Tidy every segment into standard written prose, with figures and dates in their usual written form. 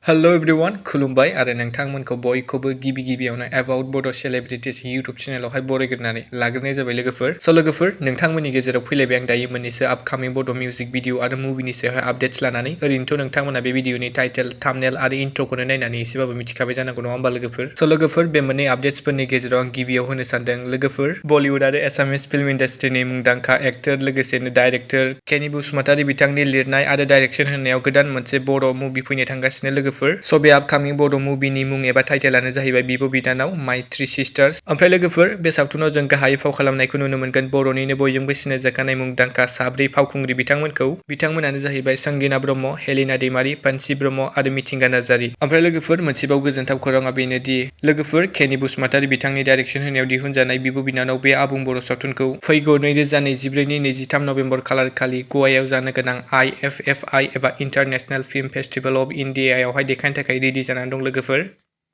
Hello everyone खुलुमबाय आरो नोंथांमोनखौ बयखौबो गिबियावनो अबाउट बड' सेलिब्रिटिज यूट्यूब चेनेलावहाय बरायग्रोनानै लाग्रोनाय जाबाय लोगोफोर। स' लोगोफोर नोंथांमोननि गेजेराव फैलायबाय आं दायो मोननैसो आपकामिं बड' मिउजिक भिडिअ आरो मुभिनि सायावहाय आपडेट्स लानानै। ओरैनोथ' नोंथांमोना बे भिडिअनि टाइटेल थाम्बनेल आरो इन्ट्र'खौनो नायनानै एसेबाबो मिथिखाबाय जानांगौ नङा होमबा लोगोफोर। स' लोगोफोर बे मोननै आपडेट्सफोरनि गेजेराव आं गिबियाव होनो सानदों लोगोफोर बलिउड आरो एसामिस फिल्म इन्डास्ट्रिनि मुंदांखा एक्टर लोगोसेनो डाइरेक्टर केनि बसुमतारी बिथांनि लिरनाय आरो डाइरेक्शन होनायाव गोदान मोनसे बर' मुभि फैनो थांगासिनो लोगोफोर। स' बे आपकामिं बड' मुभिनि मुं एबा टाइटेलानो जाहैबाय बिब' बिनानाव माइ थ्री सिस्टार्स। ओमफ्राय लोगोफोर बे सावथुनाव जों गाहायै फाव खालामनायखौ नुनो मोनगोन बर'निनो बयजोंबो सिनायजाखानाय मुंदांखा साब्रै फावखुंग्रि बिथांमोनखौ। बिथांमोनानो जाहैबाय संगिना ब्रह्म, हेलिना दैमारि, पानसि ब्रह्म आरो मिथिंगा नार्जारि। ओमफ्राय लोगोफोर मोनसेबाव गोजोनथाव खौराङा बेनोदि लोगोफोर केनि बसुमतारी बिथांनि डाइरेक्शन होनायाव दिहुनजानाय बिब' बिनानाव बे आबुं बर' सावथुनखौ फैगौ 2024नि 23 नभेम्बर खालार खालि गवायाव जानो गोनां IFFI एबा इन्टारनेशनेल फिल्म फेस्टिभेल अफ इन्डियायावहाय देखायनो थाखाय रेडि जानानै दं लोगोफोर।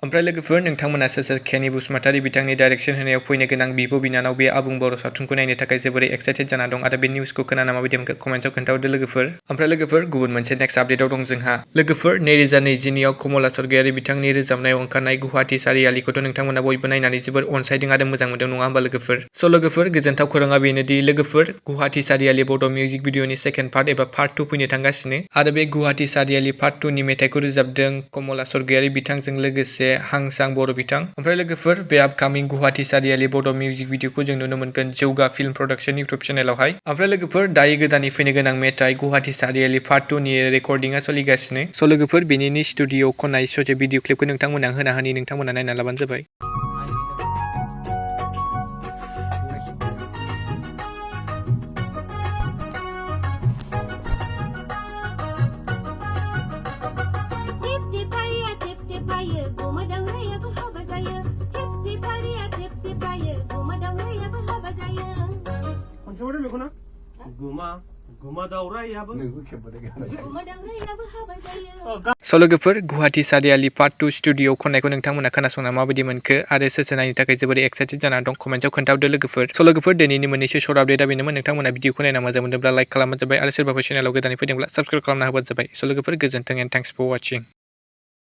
ओमफ्राय लोगोफोर नोंथांमोना सोर सोर केनि बसुमतारी बिथांनि डाइरेक्शन होनायाव फैनो गोनां बिब' बिनानाव बे आबुं बर' सावथुनखौ नायनो थाखाय जोबोरै एक्साइटेड जाना दं आरो बे निउसखौ खोनाना माबायदि मोनखो कमेन्ट्सआव खोन्थाहरदो लोगोफोर। ओमफ्राय लोगोफोर गुबुन मोनसे नेक्स्ट आपडेटआव दं जोंहा लोगोफोर 2020आव कमला स्वर्गियारी बिथांनि रोजाबनायाव ओंखारनाय गुवाहाटी सारियालिखौथ' नोंथांमोना बयबो नायनानै जोबोर अनसायदों आरो मोजां मोनदों नङा होमबा लोगोफोर। स' लोगोफोर गोजोनथाव खौराङा बेनोदि लोगोफोर गुवाहाटी सारियालि बड' मिउजिक भिडिअनि सेकेन्ड पार्ट एबा पार्ट 2 फैनो थांगासिनो आरो बे गुवाहाटी सारियालि पार्ट 2 नि मेथाइखौ रोजाबदों कमला स्वर्गियारी बिथांजों लोगोसे हांसां बर' बिथां। ओमफ्राय लोगोफोर बे आपकामिं गुवाहाटी सारियालि बड' मिउजिक भिडिअखौ जों नुनो मोनगोन जौगा फिल्म प्रडाक्शन इउट्यूब चेनेलावहाय। ओमफ्राय लोगोफोर दायो गोदानै फैनो गोनां मेथाइ गुवाहाटी सारियालि पार्ट 2 नि रेकर्डिंआ सोलिगासिनो। स' लोगोफोर बेनिनो स्टुडिअ खननाय ससे भिडिअ क्लिपखौ नोंथांमोना होनि नोंथांमोना नायना लाबानो जाबाय। स' लोगोफोर गुवाहाटी सारियालि पार्ट 2 स्टुडिअ खननायखौ नोंथांमोना खोनासंना माबायदि मोनखो आरो सोर नायनो थाखाय जोबोरै एक्साइटेड जाना दं कमेन्टआव खोन्थाहरदो लोगोफोर। स' लोगोफोर दिनैनि मोननैसो सर्ट आपडेटआ बेनोमोन। नोंथांमोना भिडिअखौ नायना मोजां मोनदोंब्ला लाइक खालामबानो जाबाय आरो सोरबाफोर चेनेलाव गोदानै फैदोंब्ला साबस्क्राइब खालामना होबानो जाबाय। स' लोगोफोर गोजोन्थों एन्ड थेंक्स फर वाचिं।